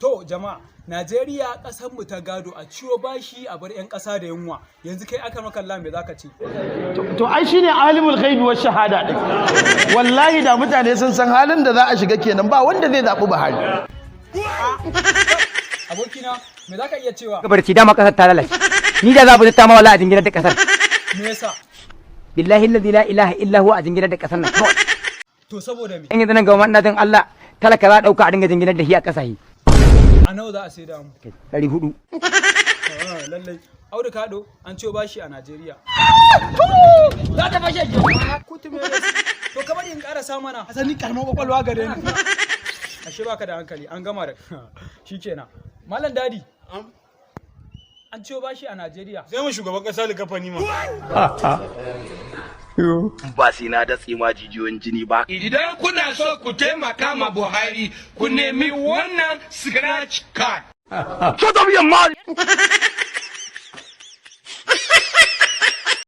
To jama'a, Najeriya ƙasar mu ta gado a ciwo bashi a bar 'yan ƙasa da yunwa. Yanzu kai aka maka Allah me zaka ce? To ai shine alimul ghaibi wash shahada din. Wallahi da mutane sun san halin da za a shiga kenan ba wanda zai zabi Buhari. Abokina, me zaka iya cewa? Barci dama kasar ta lalace. Ni da za bu ta ma wallahi a jingirar da kasar. Me yasa? Billahi alladhi la ilaha illa huwa a jingirar da kasar nan. To saboda me? In yanzu nan ga wannan dan Allah talaka za dauka a dinga jingirar da shi a kasahi. A nawa za a sai da mu? 400. Lallai. Audu Kado an ciwo bashi a Najeriya. Za ta fashe ki. Kutume to ka bari in ƙarasa mana. Asali kalmar kwakwalwa gare ni. Ashe baka da hankali an gama da shikenan. Malam Dadi. An ciwo bashi a Najeriya. Sai mu shugaban kasa likafani ma. Ba sai na datse ma jijiyoyin jini ba. Idan kuna so ku taimaka ma Buhari, ku nemi wannan scratch card. Shut up your mouth!